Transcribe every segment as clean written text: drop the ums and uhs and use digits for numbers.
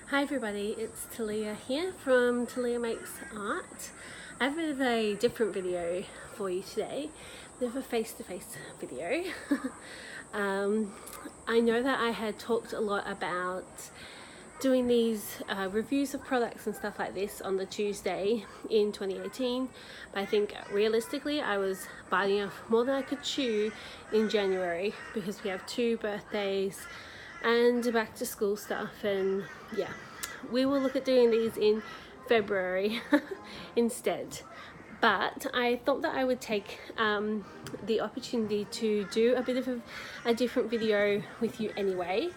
Hi everybody, it's Talia here from Talia Makes Art. I have a bit of a different video for you today, a bit of a face-to-face video. I know that I had talked a lot about doing these reviews of products and stuff like this on the Tuesday in 2018, but I think realistically I was biting off more than I could chew in January because we have 2 birthdays and back to school stuff, and yeah, we will look at doing these in February instead. But I thought that I would take the opportunity to do a bit of a different video with you anyway.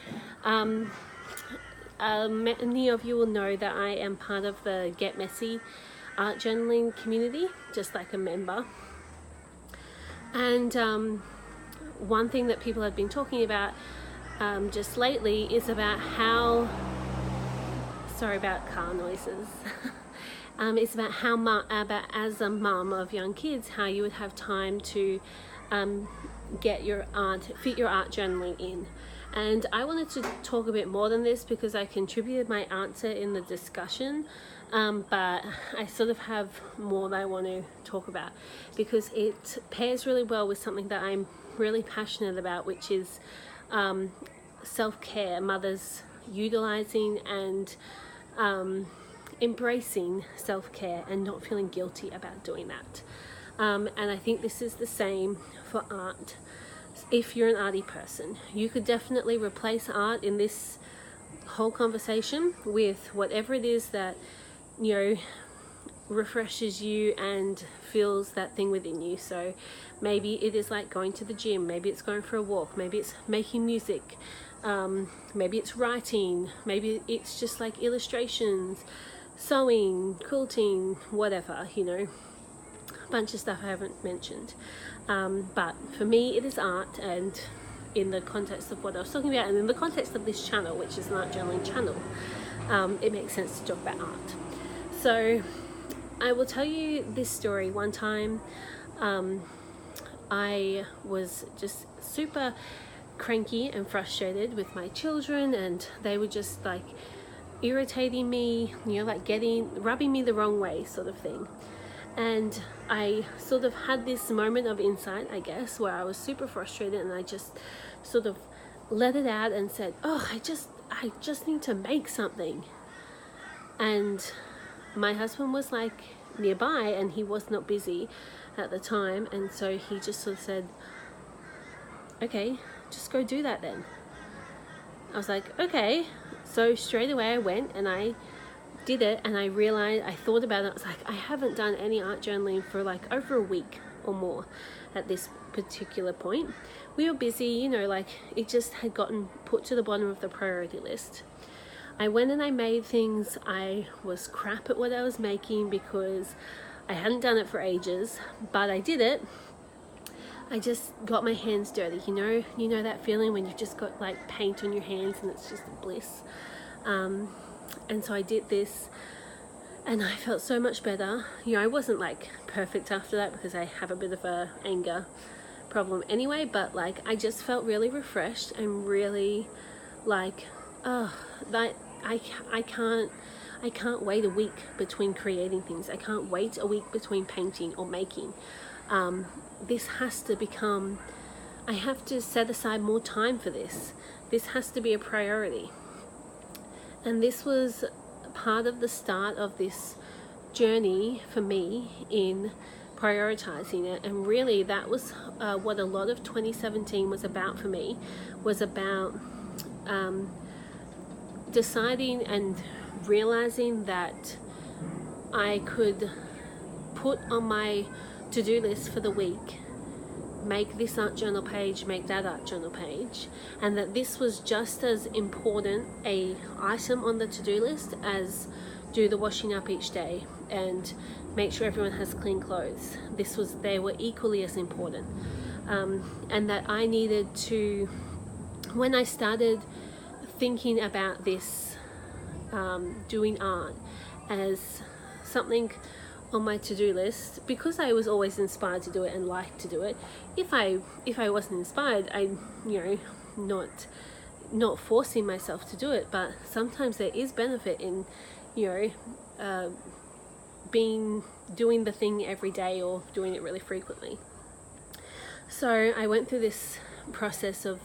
Many of you will know that I am part of the Get Messy art journaling community, just like a member. And one thing that people have been talking about just lately is about how, sorry about car noises, it's about how as a mum of young kids, how you would have time to fit your art journaling in. And I wanted to talk a bit more than this because I contributed my answer in the discussion, but I sort of have more that I want to talk about because it pairs really well with something that I'm really passionate about, which is self-care, mothers utilizing and embracing self-care and not feeling guilty about doing that. And I think this is the same for art. If you're an arty person, you could definitely replace art in this whole conversation with whatever it is that, you know, refreshes you and feels that thing within you. So maybe it is like going to the gym, maybe it's going for a walk, maybe it's making music, maybe it's writing, maybe it's just like illustrations, sewing, quilting, whatever, you know, a bunch of stuff I haven't mentioned. But for me it is art, and in the context of what I was talking about and in the context of this channel, which is an art journaling channel, it makes sense to talk about art. So I will tell you this story. One time I was just super cranky and frustrated with my children, and they were just like irritating me, you know, like rubbing me the wrong way sort of thing. And I sort of had this moment of insight, I guess, where I was super frustrated, and I just sort of let it out and said, oh, I just need to make something. And my husband was like nearby, and he was not busy at the time, and so he just sort of said, okay, just go do that then. I was like, okay. So straight away I went and I did it, and I realized, I thought about it, I was like, I haven't done any art journaling for like over a week or more at this particular point. We were busy, you know, like it just had gotten put to the bottom of the priority list. I went and I made things. I was crap at what I was making because I hadn't done it for ages, but I did it. I just got my hands dirty, you know that feeling when you've just got like paint on your hands and it's just bliss. And so I did this, and I felt so much better. You know, I wasn't like perfect after that because I have a bit of a anger problem anyway, but like I just felt really refreshed and really like, oh, that I can't wait a week between creating things. I can't wait a week between painting or making. This has to become, I have to set aside more time for this. This has to be a priority. And this was part of the start of this journey for me in prioritizing it. And really that was what a lot of 2017 was about for me, was about deciding and realizing that I could put on my to-do list for the week, make this art journal page, make that art journal page, and that this was just as important a item on the to-do list as do the washing up each day and make sure everyone has clean clothes. They were equally as important, and that I needed to, when I started thinking about this, doing art as something on my to-do list, because I was always inspired to do it and liked to do it. If I wasn't inspired, I, you know, not not forcing myself to do it, but sometimes there is benefit in, doing the thing every day or doing it really frequently. So I went through this process of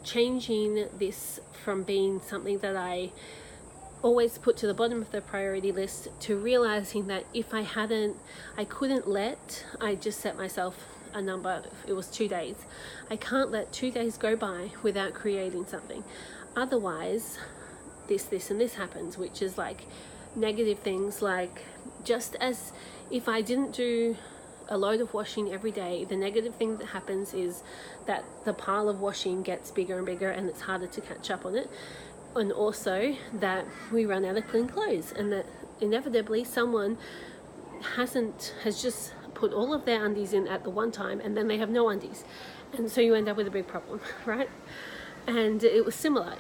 changing this from being something that I always put to the bottom of the priority list to realizing that if I just set myself a number. It was 2 days. I can't let 2 days go by without creating something. Otherwise, this and this happens, which is like negative things, like just as if I didn't do a load of washing every day, the negative thing that happens is that the pile of washing gets bigger and bigger and it's harder to catch up on it. And also that we run out of clean clothes, and that inevitably someone has just put all of their undies in at the one time, and then they have no undies, and so you end up with a big problem, right? And it was similar.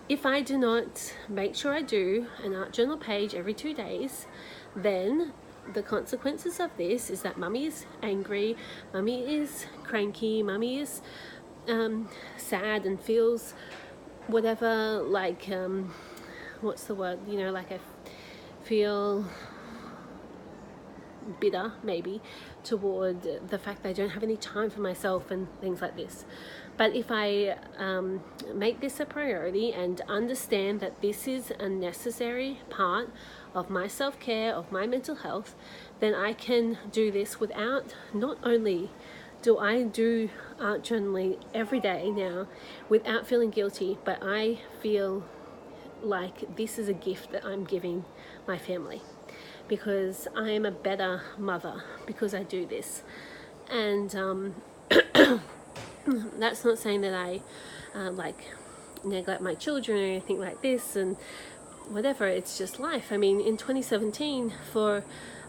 If I do not make sure I do an art journal page every 2 days, then the consequences of this is that mummy is angry, mummy is cranky, mummy is sad and feels whatever, like what's the word, like I feel bitter maybe toward the fact that I don't have any time for myself and things like this. But if I make this a priority and understand that this is a necessary part of my self-care, of my mental health, then I can do this without, not only do I do art journaling every day now without feeling guilty, but I feel like this is a gift that I'm giving my family, because I am a better mother because I do this. And that's not saying that I neglect my children or anything like this and whatever. It's just life. I mean, in 2017, for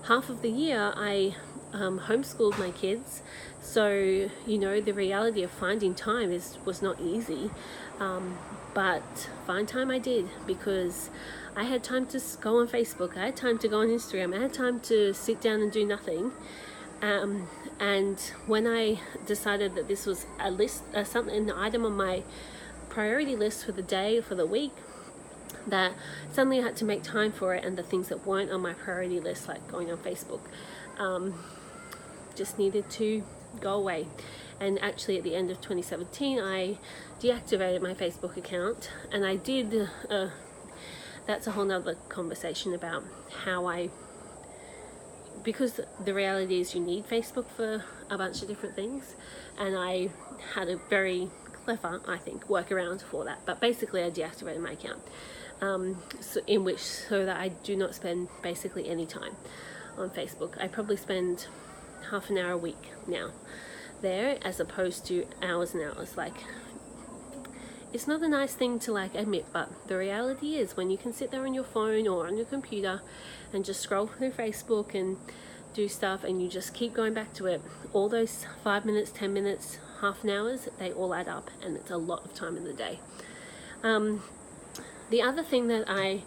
half of the year, I homeschooled my kids. So, the reality of finding time was not easy. But find time I did, because I had time to go on Facebook, I had time to go on Instagram, I had time to sit down and do nothing. And when I decided that this was a list, an item on my priority list for the day, for the week, that suddenly I had to make time for it, and the things that weren't on my priority list, like going on Facebook, just needed to go away. And actually at the end of 2017, I deactivated my Facebook account, and I did, that's a whole nother conversation about how because the reality is you need Facebook for a bunch of different things, and I had a very clever, I think, workaround for that. But basically I deactivated my account, so that I do not spend basically any time on Facebook. I probably spend half an hour a week now there, as opposed to hours and hours. Like, it's not a nice thing to admit, but the reality is when you can sit there on your phone or on your computer and just scroll through Facebook and do stuff, and you just keep going back to it, all those 5 minutes, 10 minutes, half an hour, they all add up, and it's a lot of time in the day. The other thing that I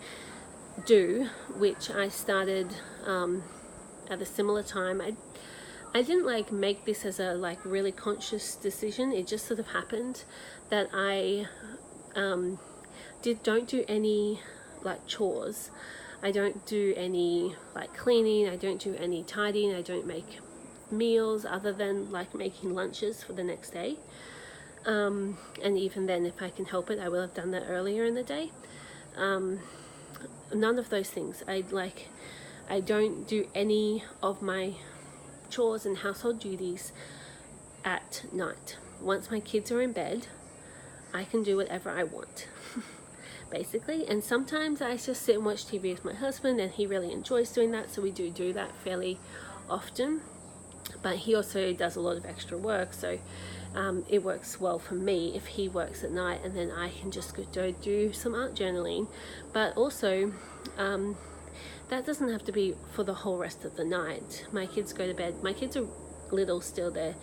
do, which I started at a similar time, I didn't make this as a really conscious decision. It just sort of happened that I don't do any chores. I don't do any cleaning. I don't do any tidying. I don't make meals other than making lunches for the next day. And even then, if I can help it, I will have done that earlier in the day. None of those things. I don't do any of my chores and household duties at night. Once my kids are in bed, I can do whatever I want, basically. And sometimes I just sit and watch TV with my husband, and he really enjoys doing that, so we do that fairly often. But he also does a lot of extra work, so it works well for me if he works at night, and then I can just go do some art journaling. But also that doesn't have to be for the whole rest of the night. My kids go to bed. My kids are little still. They're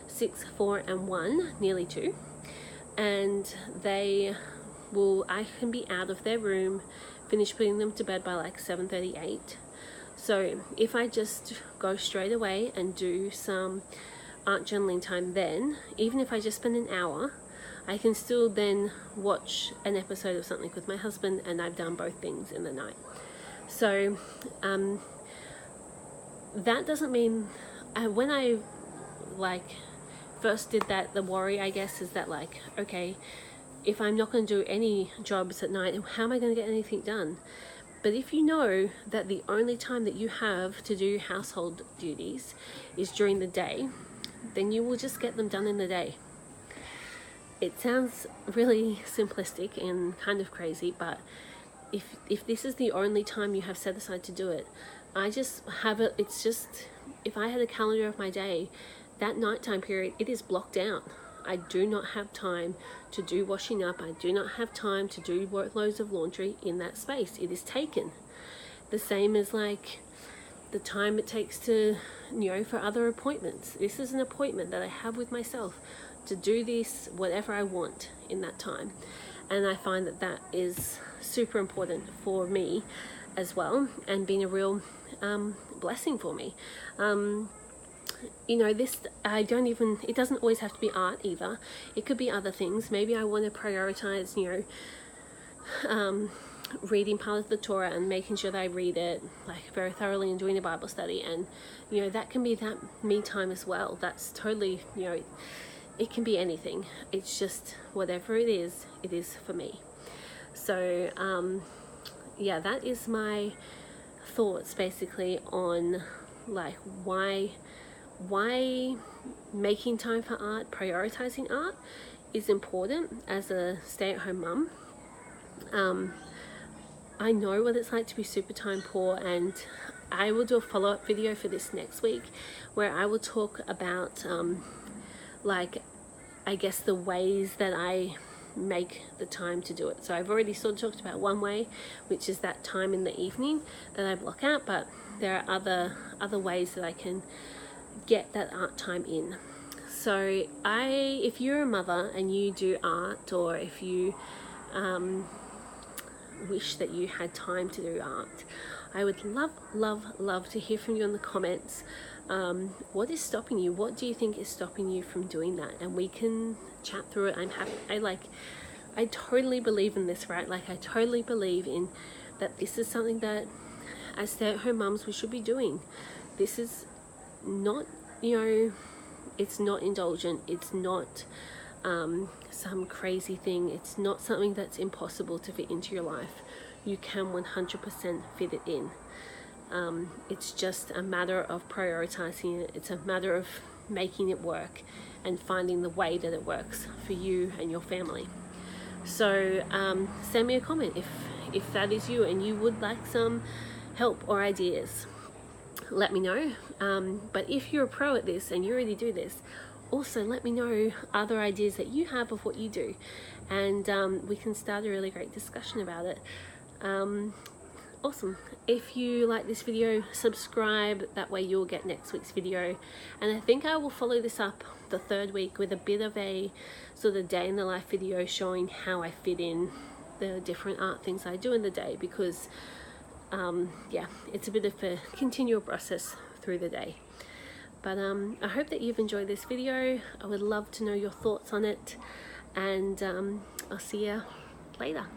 6, 4 and 1, nearly 2. And I can be out of their room, finish putting them to bed by 7:38. So if I just go straight away and do some art journaling time then, even if I just spend an hour, I can still then watch an episode of something with my husband, and I've done both things in the night. So that doesn't mean when I first did that, the worry, I guess, is that okay, if I'm not going to do any jobs at night, how am I going to get anything done? But if you know that the only time that you have to do household duties is during the day, then you will just get them done in the day. It sounds really simplistic and kind of crazy, but if this is the only time you have set aside to do it, I just have it. It's just, if I had a calendar of my day, that nighttime period, it is blocked out. I do not have time to do washing up. I do not have time to do loads of laundry in that space. It is taken. The same as the time it takes to, for other appointments. This is an appointment that I have with myself to do this, whatever I want in that time. And I find that that is super important for me as well, and been a real blessing for me. This, it doesn't always have to be art either. It could be other things. Maybe I want to prioritize, reading part of the Torah and making sure that I read it very thoroughly and doing a Bible study. And, that can be that me time as well. That's totally, it can be anything. It's just whatever it is for me. So, that is my thoughts basically on why making time for art, prioritizing art is important as a stay-at-home mum. I know what it's like to be super time poor, and I will do a follow-up video for this next week where I will talk about I guess the ways that I make the time to do it. So I've already sort of talked about one way, which is that time in the evening that I block out, but there are other ways that I can get that art time in. So if you're a mother and you do art, or if you wish that you had time to do art, I would love to hear from you in the comments. What is stopping you? What do you think is stopping you from doing that? And we can chat through it. I'm happy. I totally believe in this, right? I totally believe in that this is something that as stay-at-home mums we should be doing. This is not, it's not indulgent. It's not some crazy thing. It's not something that's impossible to fit into your life. You can 100% fit it in. It's just a matter of prioritizing it. It's a matter of making it work and finding the way that it works for you and your family. So send me a comment if that is you and you would like some help or ideas. Let me know. But if you're a pro at this and you already do this, also let me know other ideas that you have of what you do, and we can start a really great discussion about it. Awesome. If you like this video, subscribe, that way you'll get next week's video. And I think I will follow this up the third week with a bit of a sort of day in the life video showing how I fit in the different art things I do in the day, because it's a bit of a continual process through the day. But I hope that you've enjoyed this video. I would love to know your thoughts on it, and I'll see you later.